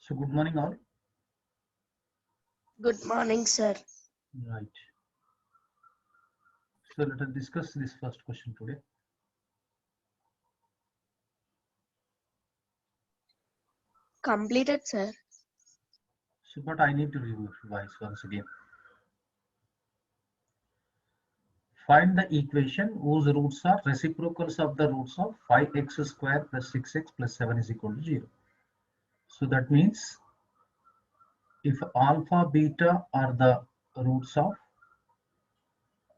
So good morning all. Good morning, sir. Right. So let us discuss this first question today. Completed, sir. So but I need to revise once again. Find the equation whose roots are reciprocals of the roots of 5x square plus 6x plus 7 is equal to 0. So that means if alpha beta are the roots of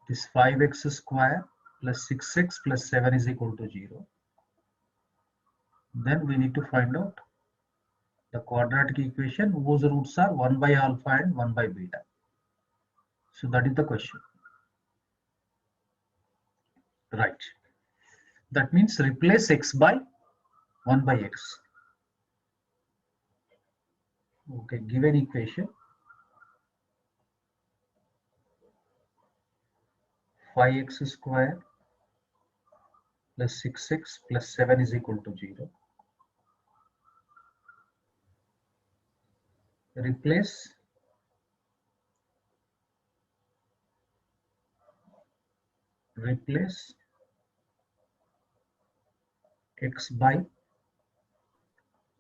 this 5x square plus 6x plus 7 is equal to 0, then we need to find out the quadratic equation whose roots are 1 by alpha and 1 by beta. So that is the question. Right. That means replace x by 1 by x. Okay, given equation 5x square plus 6x plus 7 is equal to 0. Replace x by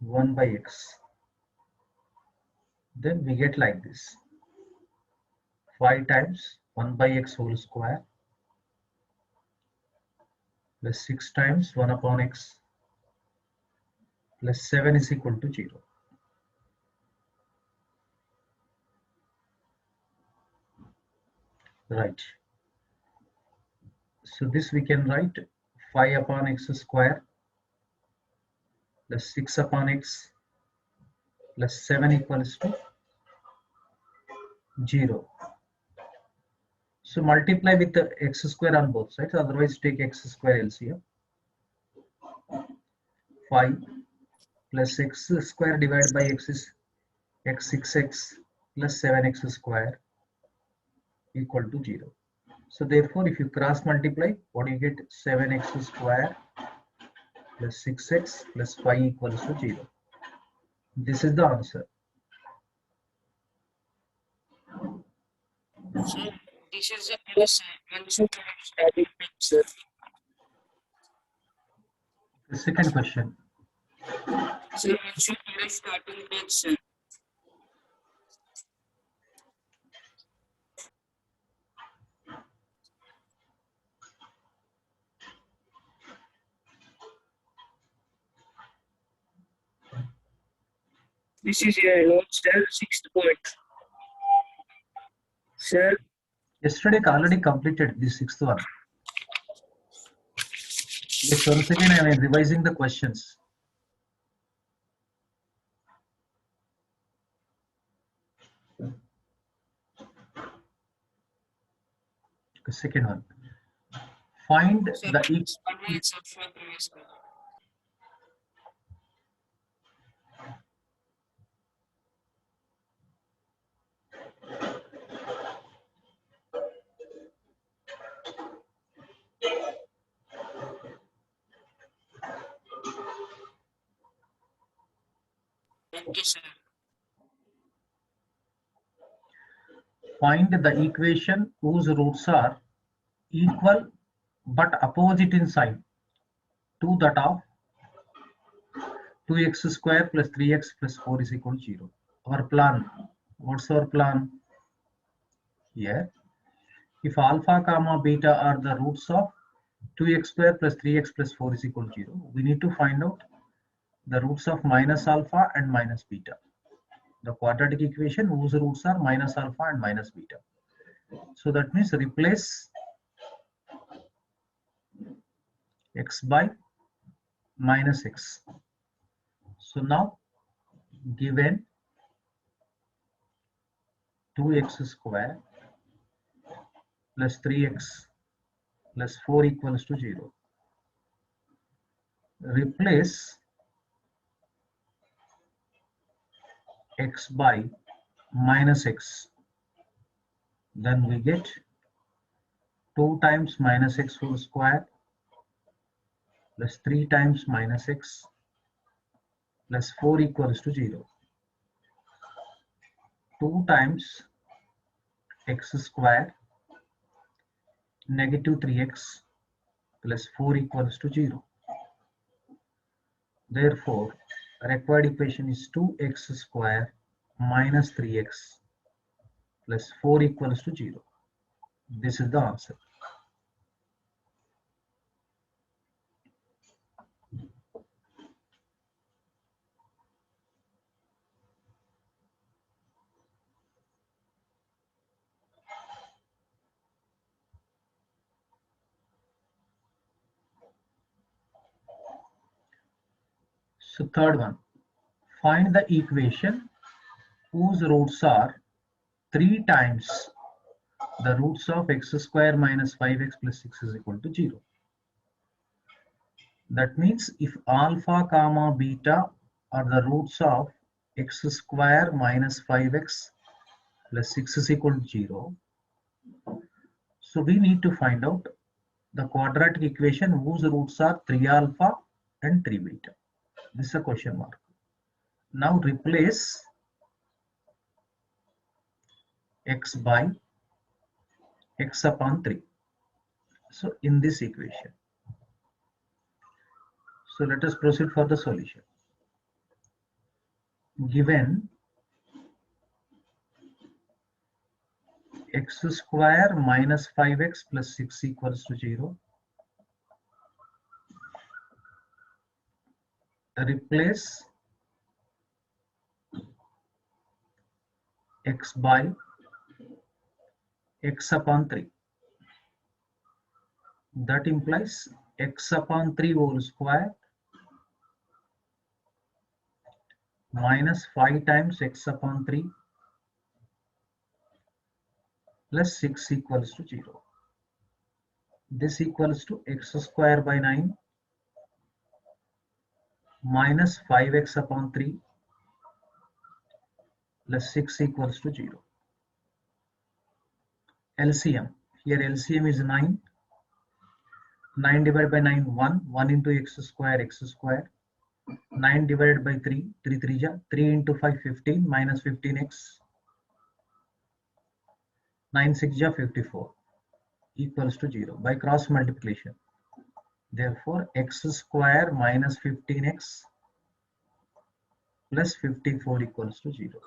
1 by x. Then we get like this: 5 times 1 by x whole square plus 6 times 1 upon x plus 7 is equal to 0. Right. So this we can write 5 upon x square plus 6 upon x plus 7 equals to 0. So multiply with the x square on both sides, otherwise take x square LCM. 5 plus x square divided by x is x 6x plus 7x square equal to 0. So therefore if you cross multiply, what do you get? 7x square plus 6x plus 5 equals to 0. This is the answer. Sir, this is the answer to static picture. The second question. Sir, answer to the starting page, sir. This is a note, sir, 6th point. Sir, Yesterday I already completed the sixth one. Yes, once again I am revising the questions. The second one. Find sir, the it's one answer for previous one. Thank you, sir. Find the equation whose roots are equal but opposite in sign to that of 2x square plus 3x plus 4 is equal to 0. Our plan. What's our plan? Here, if alpha comma beta are the roots of 2x square plus 3x plus 4 is equal to 0, we need to find out the roots of minus alpha and minus beta. The quadratic equation whose roots are minus alpha and minus beta. So that means replace x by minus x. So now given 2x square plus 3x plus 4 equals to 0. Replace x by minus x. Then we get 2 times minus x whole square plus 3 times minus x plus 4 equals to 0. 2 times x square negative 3x plus 4 equals to 0. Therefore, required equation is 2x square minus 3x plus 4 equals to 0. This is the answer. So third one, find the equation whose roots are 3 times the roots of x square minus 5x plus 6 is equal to 0. That means if alpha comma beta are the roots of x square minus 5x plus 6 is equal to 0. So we need to find out the quadratic equation whose roots are 3 alpha and 3 beta. This is a question mark. Now replace x by x upon 3. So in this equation. So let us proceed for the solution. Given x square minus 5x plus 6 equals to 0, replace x by x upon 3. That implies x upon 3 whole square minus 5 times x upon 3 plus 6 equals to 0. This equals to x square by 9 minus 5x upon 3 plus 6 equals to 0. LCM. Here LCM is 9. 9 divided by 9, 1. 1 into x square, x square. 9 divided by 3, 3 3 ja. 3 into 5, 15 minus 15x. 9 6 ja, 54 equals to 0 by cross multiplication. Therefore, x square minus 15x plus 54 equals to 0.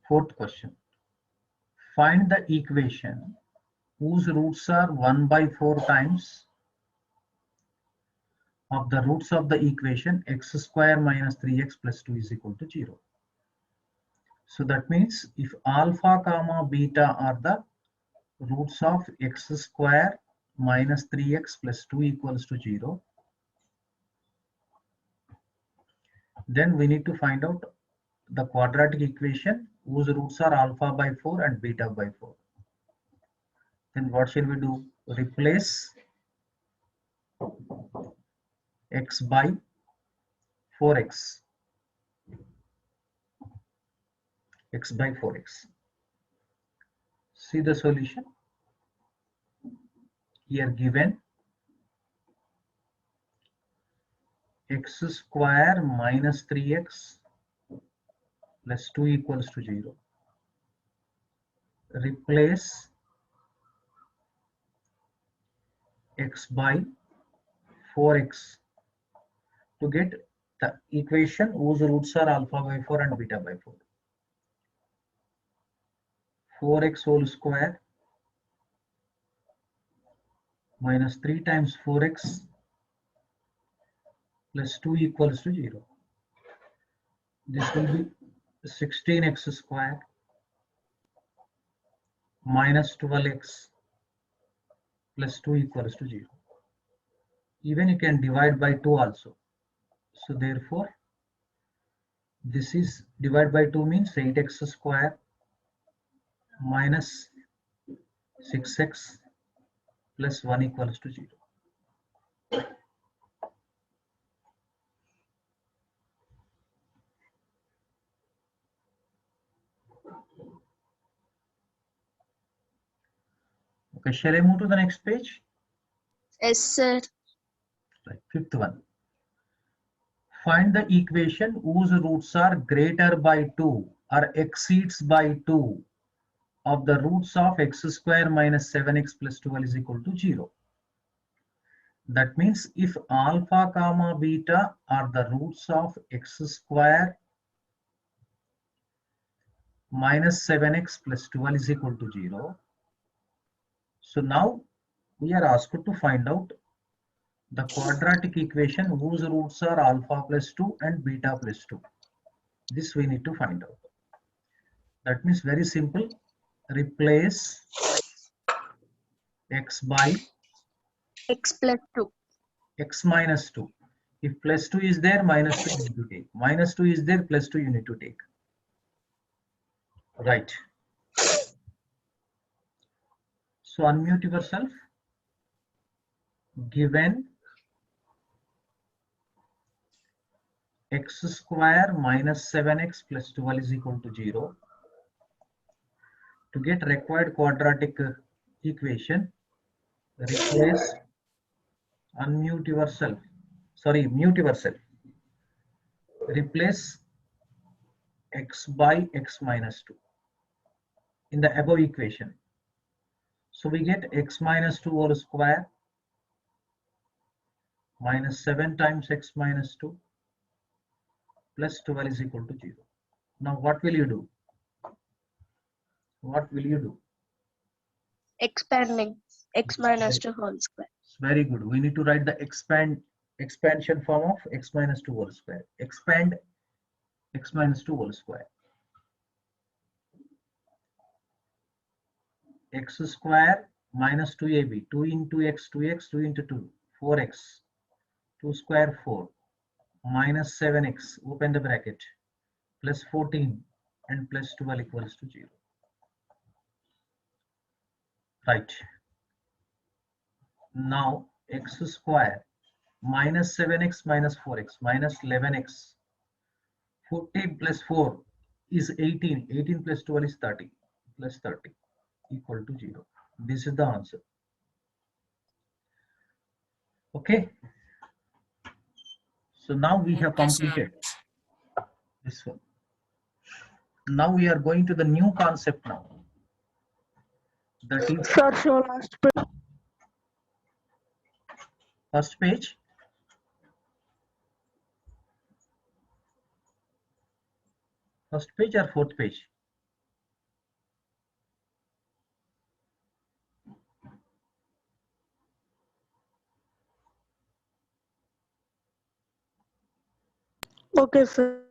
Fourth question. Find the equation whose roots are 1 by 4 times of the roots of the equation x square minus 3x plus 2 is equal to 0. So that means if alpha comma beta are the roots of x square minus 3x plus 2 equals to 0, then we need to find out the quadratic equation whose roots are alpha by 4 and beta by 4. Then what shall we do? Replace x by 4x. X by 4x. See the solution. Here given x square minus 3x plus 2 equals to 0. Replace x by 4x to get the equation whose roots are alpha by 4 and beta by 4. 4x whole square minus 3 times 4x plus 2 equals to 0. This will be 16x square minus 12x plus 2 equals to 0. Even you can divide by 2 also. So therefore, this is divide by 2 means 8x square minus 6x plus 1 equals to 0. Okay, shall I move to the next page? Yes, sir. Right, fifth one. Find the equation whose roots are greater by 2 or exceeds by 2 of the roots of x square minus 7x plus 12 is equal to 0. That means if alpha comma beta are the roots of x square minus 7x plus 12 is equal to 0. So now we are asked to find out the quadratic equation whose roots are alpha plus 2 and beta plus 2. This we need to find out. That means very simple. Replace x by X plus 2. x minus 2. If plus 2 is there, minus 2 you need to take. Minus 2 is there, plus 2 you need to take. Right. So unmute yourself. Given x square minus 7x plus 12 is equal to 0. To get required quadratic equation, replace, unmute yourself. Sorry, mute yourself. Replace x by x minus 2 in the above equation. So we get x minus 2 whole square minus 7 times x minus 2 plus 12 is equal to 0. Now what will you do? What will you do? Expanding x minus 2 whole square. Very good. We need to write the expansion form of x minus 2 whole square. Expand x minus 2 whole square. X square minus 2ab. 2 into x, 2x, 2 into 2, 4x. 2 square 4 minus 7x, open the bracket, plus 14 and plus 12 equals to 0. Right. Now x square minus 7x minus 4x minus 11x. 14 plus 4 is 18. 18 plus 12 is 30. Plus 30 equal to 0. This is the answer. Okay. So now we have Okay, sir. completed this one. Now we are going to the new concept now. That is Sir, show last page. first page. First page or fourth page? Okay, sir.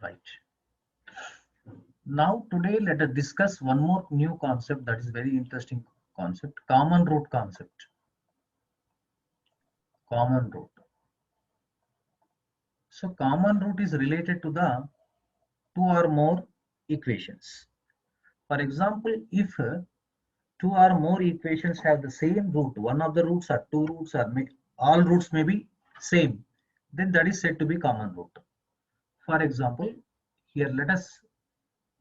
Right. Now today let us discuss one more new concept that is very interesting concept, common root concept. Common root. So common root is related to the two or more equations. For example, if two or more equations have the same root, one of the roots or two roots or all roots may be same, then that is said to be common root. For example, here let us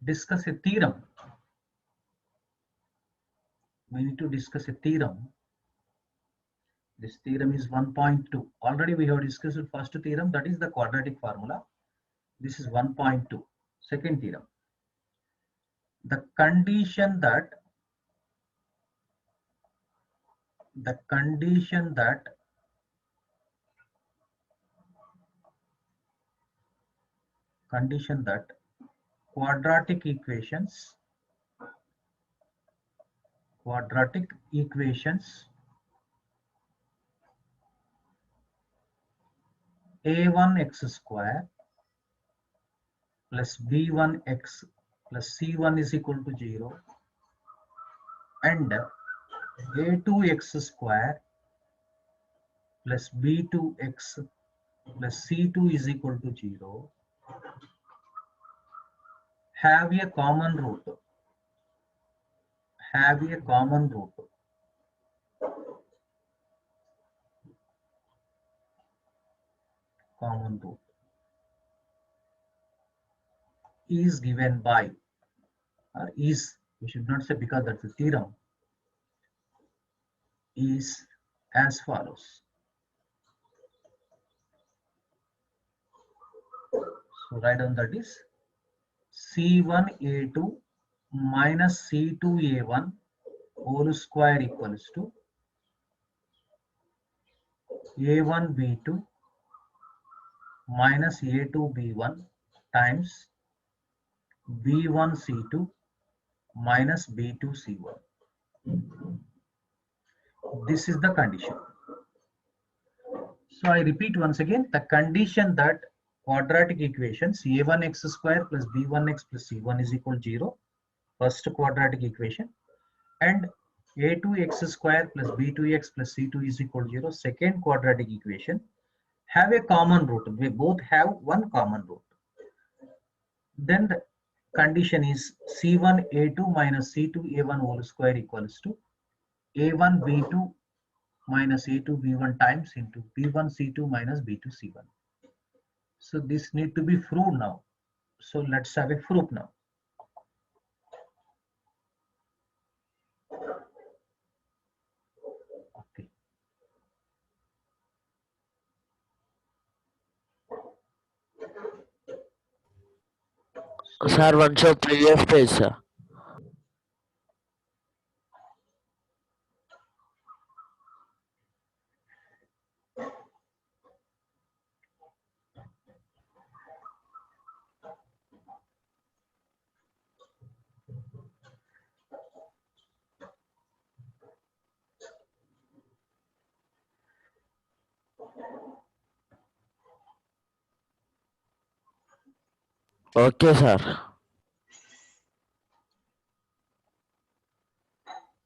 discuss a theorem. We need to discuss a theorem. This theorem is 1.2. Already we have discussed the first theorem, that is the quadratic formula. This is 1.2. Second theorem. The condition that quadratic equations a1x square plus b1x plus c1 is equal to 0 and a2x square plus b2x plus c2 is equal to 0 have a common root. is given by, or is, we should not say because that's a theorem, is as follows. So write down that is C1A2 minus C2A1 whole square equals to A1B2 minus A2B1 times B1C2 minus B2C1. This is the condition. So I repeat once again, the condition that quadratic equations a1x square plus b1x plus c1 is equal to 0, first quadratic equation, and a2x square plus b2x plus c2 is equal to 0, second quadratic equation, have a common root. We both have one common root. Then the condition is c1a2 minus c2a1 whole square equals to a1b2 minus a2b1 times into b1c2 minus b2c1. So this need to be proved now. So let's have a proof now. Okay. So Sir, one show previous page, sir. Okay, sir.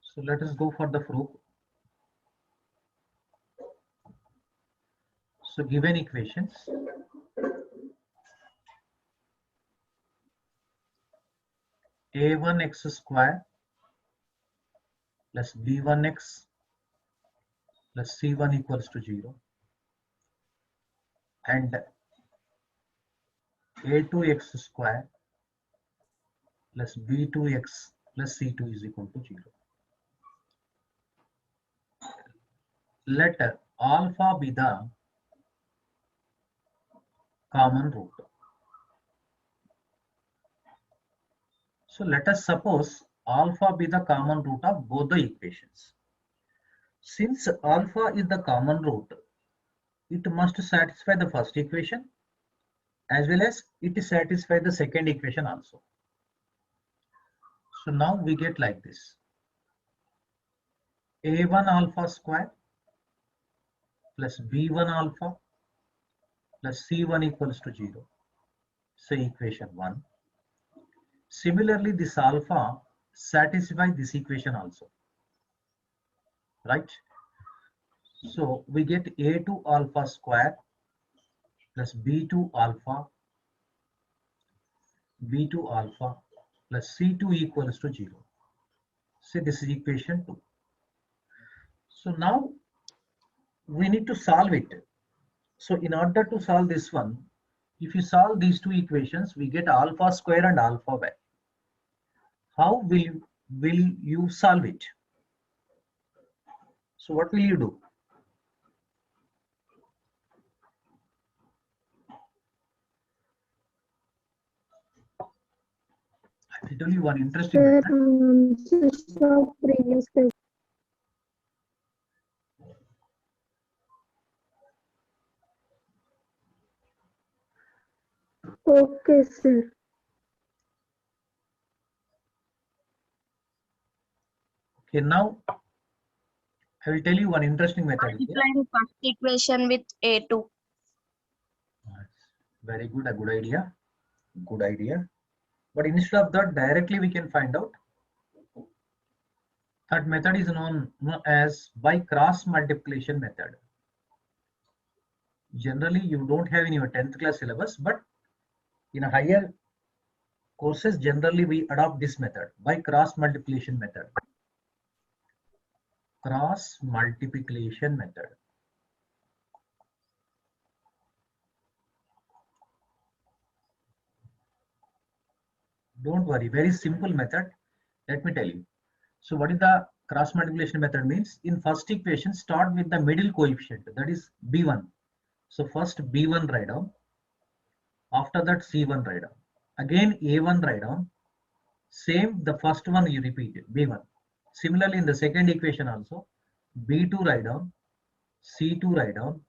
So let us go for the proof. So given equations, a1x square plus b1x plus c1 equals to 0, and a2x square plus b2x plus c2 is equal to 0. Let alpha be the common root. So let us suppose alpha be the common root of both the equations. Since alpha is the common root, it must satisfy the first equation as well as it satisfy the second equation also. So now we get like this: a1 alpha square plus b1 alpha plus c1 equals to 0. Say equation 1. Similarly, this alpha satisfies this equation also, right? So we get a2 alpha square plus b2 alpha plus c2 equals to 0. Say this is equation 2. So now we need to solve it. So in order to solve this one, if you solve these two equations, we get alpha square and alpha back. How will you solve it? So what will you do? I will tell you one interesting method. Previous page. Okay, sir. Okay, now I will tell you one interesting method here. Multiplying first equation with A2. Very good, a good idea. Good idea. But instead of that, directly we can find out. That method is known as by cross multiplication method. Generally, you don't have in your 10th class syllabus, but in a higher courses, generally we adopt this method by cross multiplication method. Cross multiplication method. Don't worry, very simple method. Let me tell you. So what is the cross multiplication method means? In first equation, start with the middle coefficient, that is B1. So first B1 write down. After that C1 write down. Again A1 write down. Same, the first one you repeat it, B1. Similarly, in the second equation also, B2 write down, C2 write down,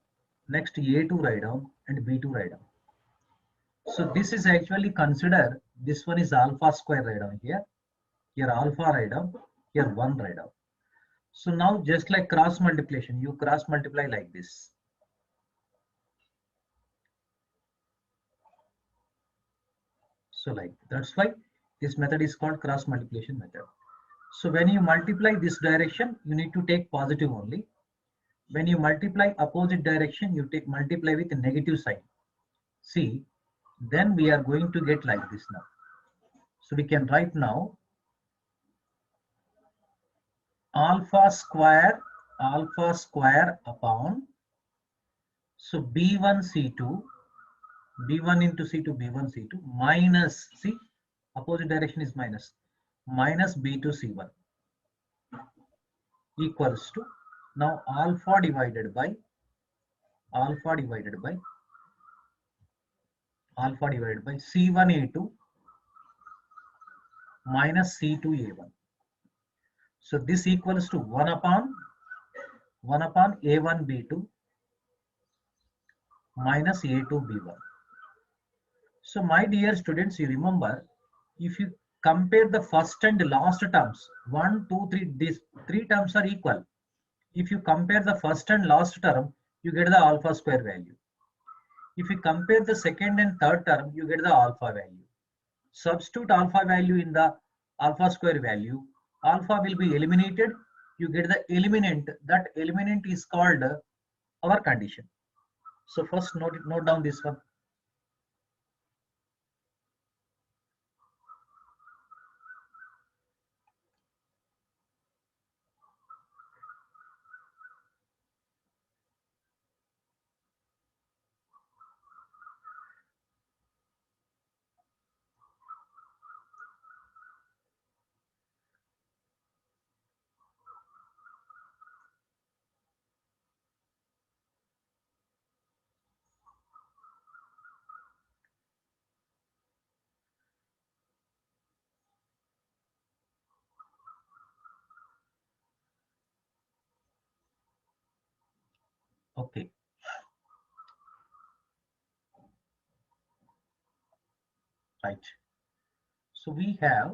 next A2 write down, and B2 write down. So this is actually consider, this one is alpha square write down here. Here alpha write down, here 1 write down. So now just like cross multiplication, you cross multiply like this. So like, that's why this method is called cross multiplication method. So when you multiply this direction, you need to take positive only. When you multiply opposite direction, you take multiply with a negative sign. See, then we are going to get like this now. So we can write now alpha square upon, so B1 C2, B1 into C2, B1 C2 minus, see, opposite direction is minus B2 C1 equals to, now alpha divided by C1 A2 minus C2 A1. So this equals to 1 upon A1 B2 minus A2 B1. So my dear students, you remember, if you compare the first and last terms, 1, 2, 3, these 3 terms are equal. If you compare the first and last term, you get the alpha square value. If you compare the second and third term, you get the alpha value. Substitute alpha value in the alpha square value. Alpha will be eliminated. You get the eliminant. That eliminant is called our condition. So first note down this one. Okay. Right. So we have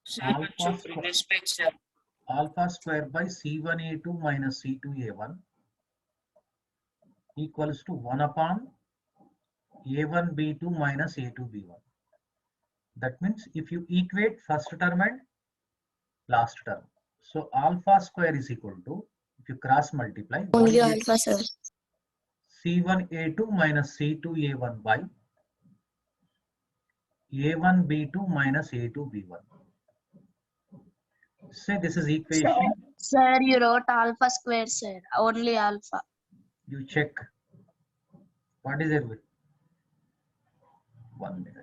Sir, alpha mention square, previous page, sir. alpha square by C1A2 minus C2A1 equals to 1 upon A1 B2 minus A2 B1. That means if you equate first term and last term, so alpha square is equal to, if you cross multiply, Only 1 alpha, sir. C1A2 minus C2A1 by A1 B2 minus A2 B1. Say this is equation. Sir, you wrote alpha square, sir. Only alpha. You check. What is it? 1 minute.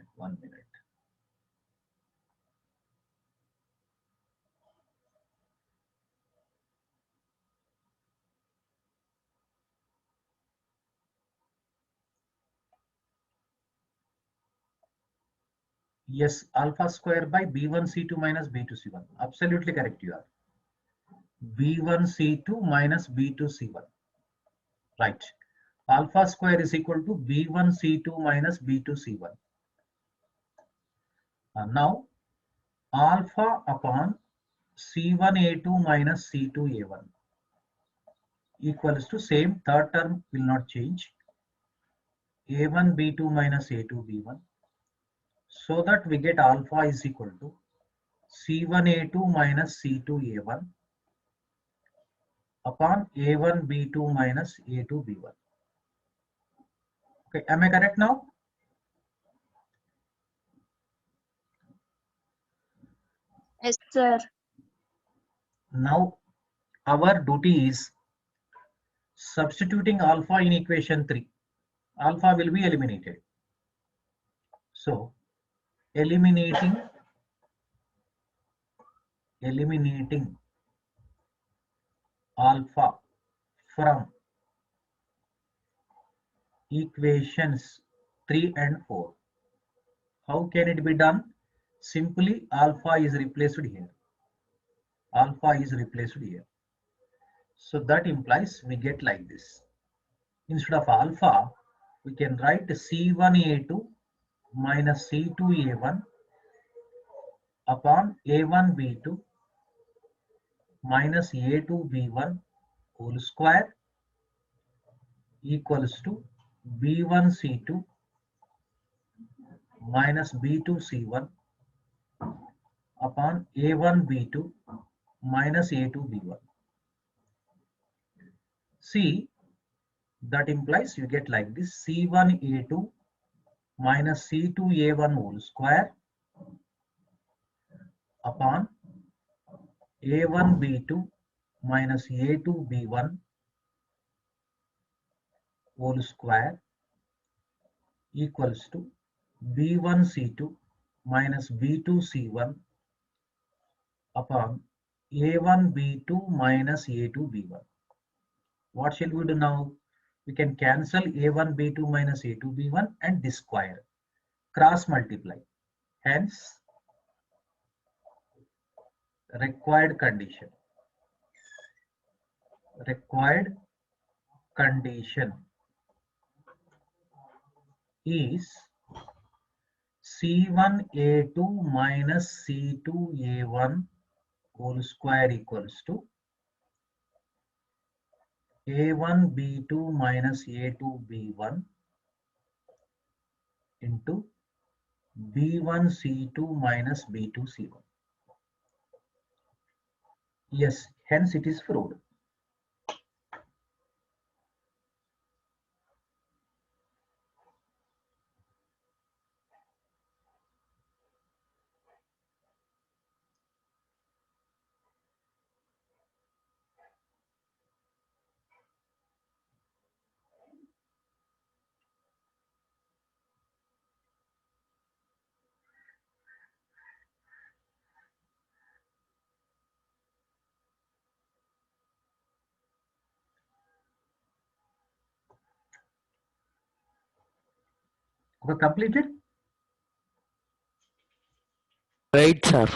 Yes, alpha square by B1 C2 minus B2 C1. Absolutely correct you are. B1 C2 minus B2 C1. Right. Alpha square is equal to B1 C2 minus B2 C1. Now alpha upon C1 A2 minus C2 A1 equals to, same third term will not change, A1 B2 minus A2 B1, so that we get alpha is equal to C1 A2 minus C2 A1 upon A1 B2 minus A2 B1. Okay, am I correct now? Yes, sir. Now our duty is substituting alpha in equation 3. alpha will be eliminated. So eliminating alpha from equations 3 and 4. How can it be done? Simply alpha is replaced here. Alpha is replaced here. So that implies we get like this. Instead of alpha, we can write C1A2 minus C2A1 upon A1B2 minus A2B1 whole square equals to B1C2 minus B2C1 upon A1B2 minus A2B1. See, that implies you get like this: C1A2 minus C2A1 whole square upon A1B2 minus A2B1 whole square equals to B1C2 minus B2C1 upon A1B2 minus A2B1. What shall we do now? We can cancel A1B2 minus A2B1 and this square. Cross multiply. Hence, required condition is C1A2 minus C2A1 whole square equals to A1B2 minus A2B1 into B1C2 minus B2C1. Yes, hence it is proved. Okay, completed? Right, sir.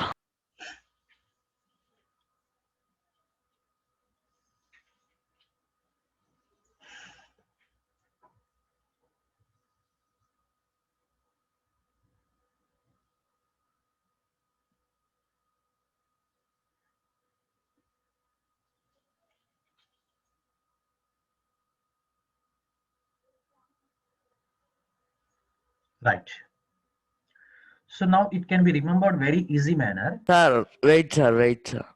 Right. So now it can be remembered very easy manner. Sir, wait, sir, wait, sir.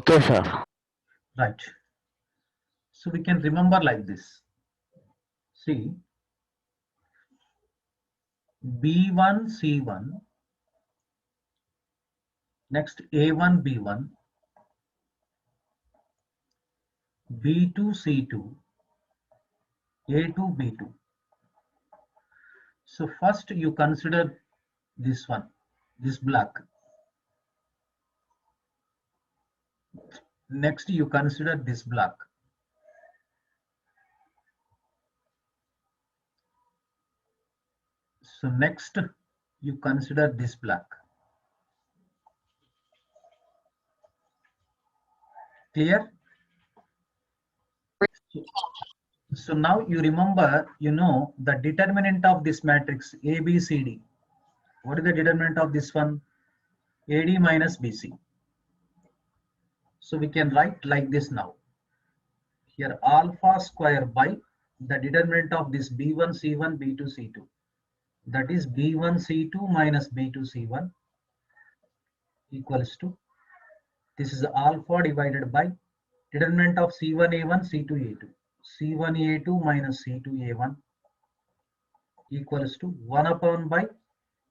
Okay, sir. Right. So we can remember like this. See, B1 C1, next A1 B1, B2 C2, A2 B2. So first you consider this one, this block. Next you consider this block. So next you consider this block. Clear? So now you remember, you know, the determinant of this matrix A, B, C, D. What is the determinant of this one? AD minus BC. So we can write like this now. Here alpha square by the determinant of this B1 C1 B2 C2, that is B1 C2 minus B2 C1 equals to, this is alpha divided by determinant of C1 A1 C2 A2, C1 A2 minus C2 A1 equals to 1 upon by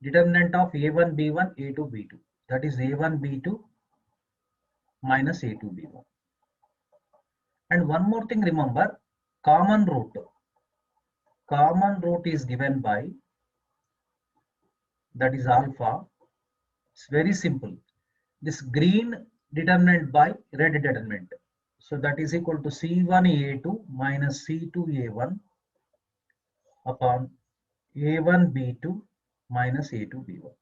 determinant of A1 B1 A2 B2, that is A1 B2 minus A2 B1. And one more thing, remember, common root is given by, that is alpha. It's very simple. This green determinant by red determinant. So that is equal to C1A2 minus C2A1 upon A1B2 minus A2B1.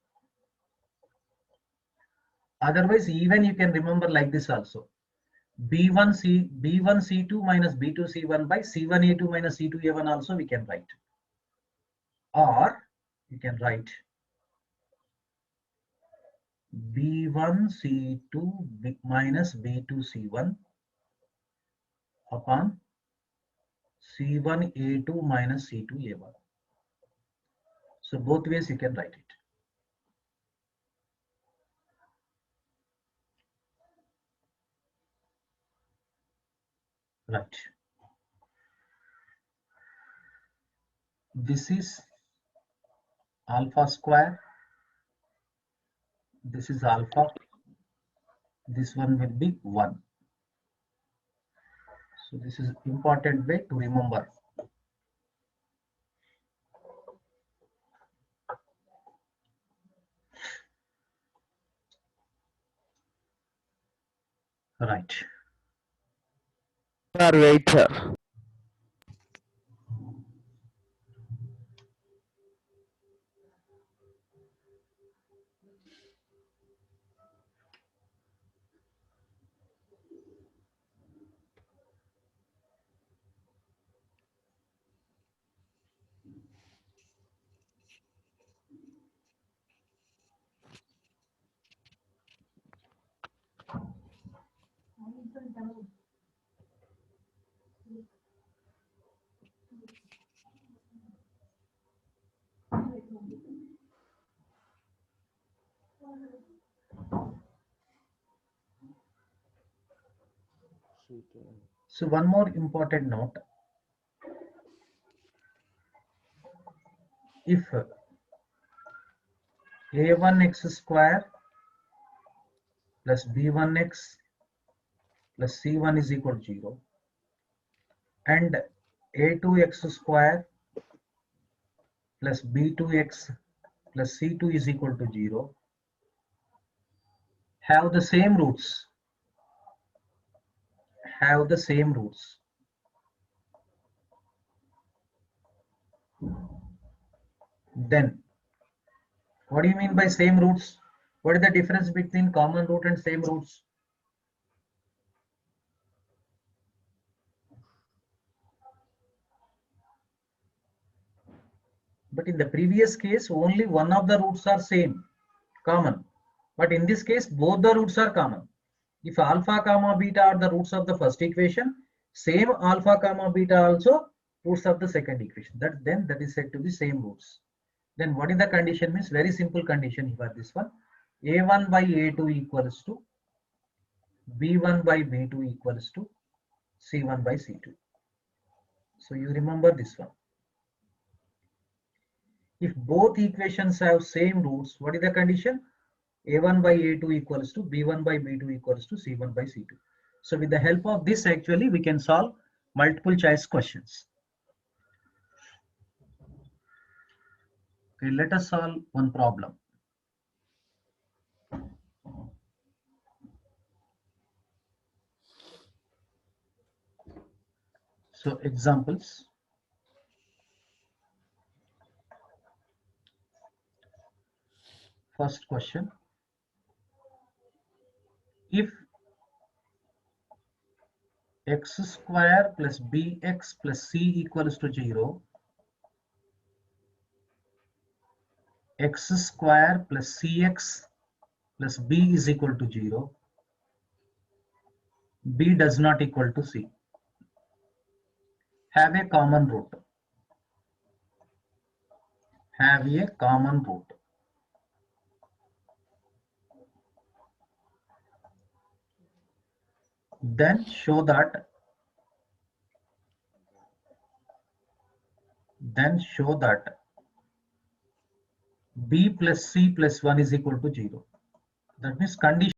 Otherwise, even you can remember like this also. B1C2 minus B2C1 by C1A2 minus C2A1 also we can write. Or you can write B1C2 minus B2C1 upon C1A2 minus C2A1. So both ways you can write it. Right. This is alpha square. This is alpha. This one will be 1. So this is important way to remember. Right. Sir, wait, sir. So one more important note. If a1x square plus b1x plus c1 is equal to 0 and a2x square plus b2x plus c2 is equal to 0 have the same roots, then what do you mean by same roots? What is the difference between common root and same roots? But in the previous case, only one of the roots are same, common. But in this case, both the roots are common. If alpha comma beta are the roots of the first equation, same alpha comma beta also roots of the second equation. That is said to be same roots. Then what is the condition? Means very simple condition here. This one, a1 by a2 equals to b1 by b2 equals to c1 by c2. So you remember this one. If both equations have same roots, what is the condition? a1 by a2 equals to b1 by b2 equals to c1 by c2. So with the help of this, actually we can solve multiple choice questions. Okay, let us solve one problem. So examples. First question. If x square plus bx plus c equals to 0, x square plus cx plus b is equal to 0, b does not equal to c. have a common root. Have a common root. Then show that b plus c plus 1 is equal to 0. That means condition